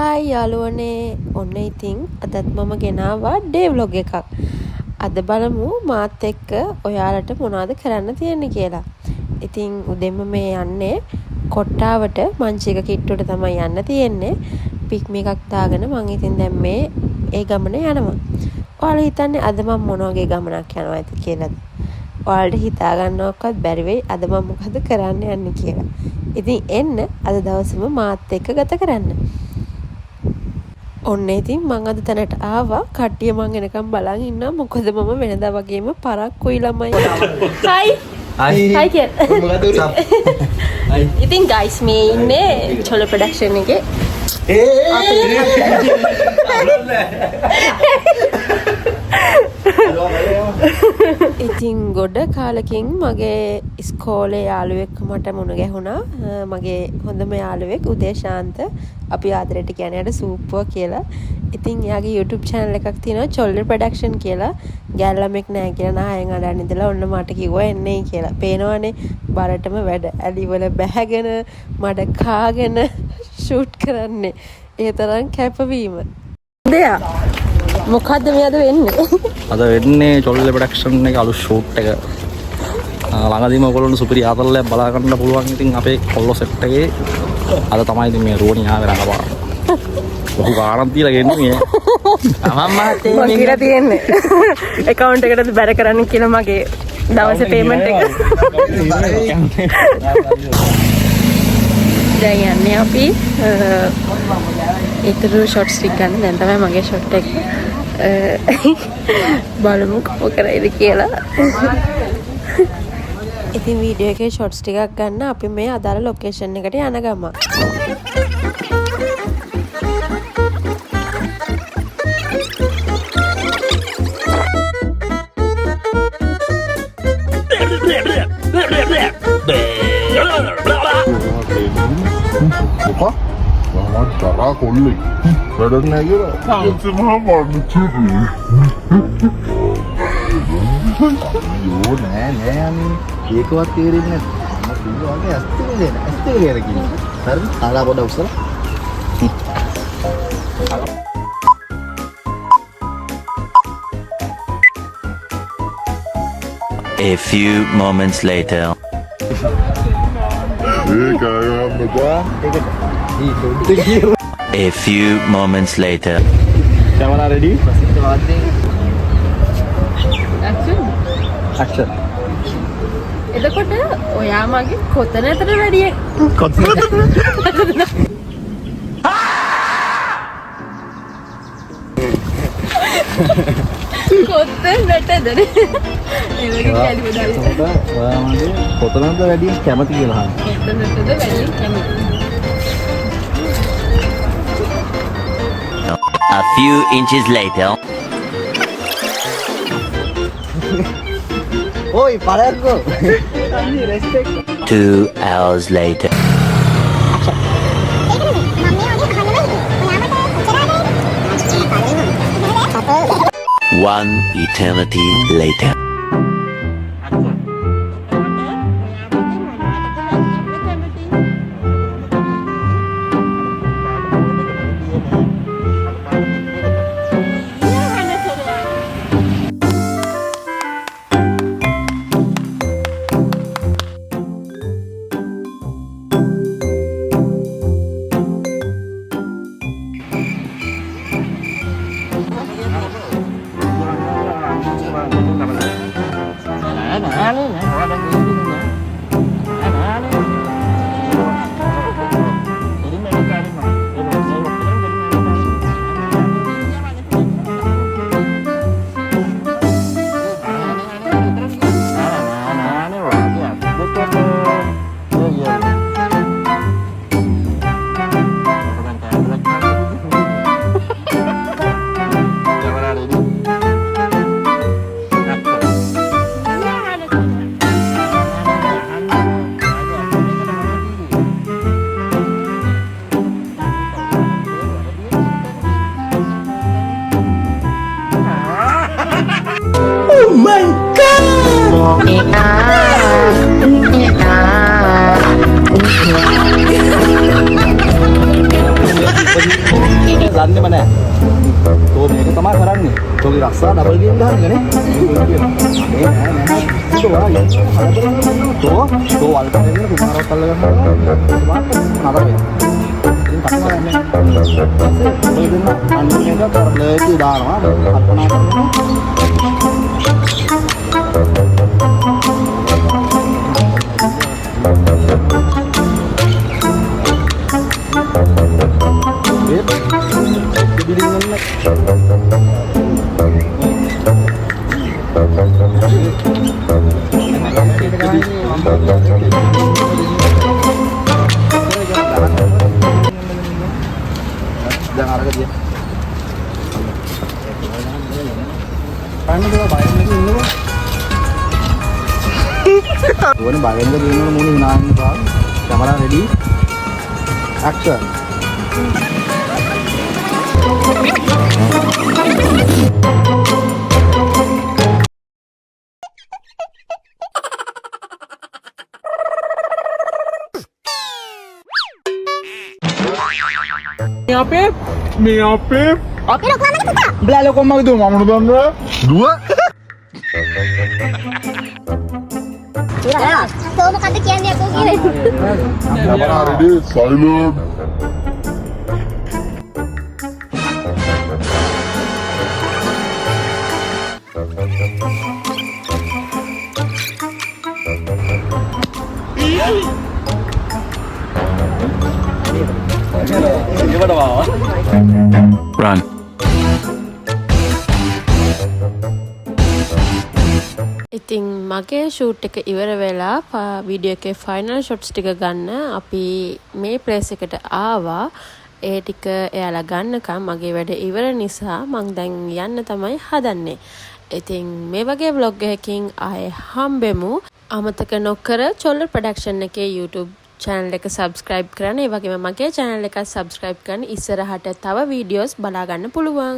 Hi යාළුවනේ ඔන්න ඉතින් අදත් මම ගෙනාවා ඩේ ව්ලොග් එකක්. අද බලමු මාත් එක්ක ඔයාලට මොනවද කරන්න තියෙන්නේ කියලා. ඉතින් උදෙන්ම මේ යන්නේ කොට්ටාවට මංචික කිට්ටුවට තමයි යන්න තියෙන්නේ. පික්මි එකක් දාගෙන මං ඉතින් දැන් මේ ඒ ගමන යනවා. ඔයාලා හිතන්නේ අද මම මොන වගේ ගමනක් යනවද කියලාද? ඔයාලට හිතා ගන්නවක්වත් බැරි වෙයි අද මම මොකද කරන්න යන්නේ කියලා. ඉතින් එන්න අද දවසම මාත් එක්ක ගත කරන්න. ඔන්න ඉතින් මං අද තැනට ආවා. කට්ටිය මං එනකම් බලන් ඉන්නවා. මොකද මම වෙනදා වගේම පරක්කුයි ළමයි. හයි. හයි කිය. ඉතින් ගයිස් මේ ඉන්නේ චොල ප්‍රොඩක්ෂන් එකේ. ඉතින් ගොඩ කාලෙකින් මගේ ඉස්කෝලේ යාළුවෙක් මට මුණ ගැහුණා. මගේ හොඳම යාළුවෙක් උදේශාන්ත. අපි ආදරයට කියන්නේ යට සූප්පුව කියලා. ඉතින් එයාගේ YouTube channel එකක් තියෙනවා චොල්ලර් ප්‍රොඩක්ෂන් කියලා. ගැල්ලමෙක් නෑ කියලා නායෙන් අඬන් ඉඳලා ඔන්න මට කිව්වා එන්නේ කියලා. පේනවනේ බරටම වැඩ. ඇලිවල බැහැගෙන මඩ කාගෙන ෂූට් කරන්නේ. ඒ තරම් කැපවීම. දෙයා මොකද්ද මේ අද වෙන්නේ? අද වෙන්නේ චොල්ලර් ප්‍රොඩක්ෂන් එක අලුත් ෂූට් එක. ළඟදීම ඔයගොල්ලොන්ට සුපිරි ආතල්ලයක් බලා ගන්න පුළුවන්. ඉතින් අපේ කොල්ලෝ සෙට් එකේ අද තමයි ඉතින් මේ රෝණි ආවේ රඟපාන. ඔහු ගානක් දීලා ගෙන්නේ. මම කියලා තියෙන්නේ. account එකකට බැර කරන්න කියලා මගේ දවසේ payment එක. දැන් යන්නේ අපි ඊටු ෂොට්ස් ටික ගන්න. දැන් තමයි මගේ ෂොට් එක. බලමු කොහොම කරයිද කියලා. ඉතින් වීඩියෝ එකේ ෂොට්ස් ටිකක් ගන්න අපි මේ අදාළ ලොකේෂන් එකට යන ගම. Apa? Selamat cara kulit. Badan lagi lah. Cuma mana ciri. Yo, nen. Ye kuat kiri nen. Mas dulu ada ST lagi. Ntar ala pada usah. A few moments later. A few moments later. Camera ready? Action. Action. එතකොට ඔයා මගේ කොතන ඇතට වැඩිය කොතන නැටදනේ ඒ වගේ කැලිව දාලා ඔයා මගේ කොතනද වැඩි කැමති කියලා අහන්න. කොතනටද වැඩි කැමති? A few inches later. Oi, pararko. 2 hours later. One eternity later. දන්නේම නැහැ. තෝ මේක තමයි කරන්නේ. තෝගේ රස්සා ඩබල් ගේම් ගහන්නේ නේ. මේ නෑ. තෝ වල් කරගෙන කුමාරවත් අල්ල ගන්නවා. නතර වෙනවා. ඉතින් කතා කරන්නේ. ඔය දෙන්න අන්න මේක ප්ලේට් දානවා. කල්පනා කරනවා. Jangan arah dia. Karena dia bayar lagi ini loh. Gua nih bayar lagi ini mau hinain pak. Kamera ready. Action. මේ අපේ බ්ලාලෝ කොම්මගේ දුව මමනු දන්න දුව තෝ මොකද්ද කියන්නේ අකෝ කියන්නේ කැමරා රෙඩි සයිලන්ට් Run. ඉතින් මගේ ෂූට් එක ඉවර වෙලා වීඩියෝ එකේ ෆයිනල් ෂොට්ස් ටික ගන්න අපි මේ ප්ලේස් එකට ආවා. ඒ ටික එයාලා ගන්නකම් මගේ වැඩ ඉවර නිසා මං දැන් යන්න තමයි හදන්නේ. ඉතින් මේ වගේ vlog එකකින් ආයේ හම්බෙමු. අමතක නොකර චොල්ලර් ප්‍රොඩක්ෂන් එකේ YouTube channel එක subscribe කරන්න. ඒ වගේම මගේ channel එක subscribe කරන්න. ඉස්සරහට තව videos බලා ගන්න පුළුවන්.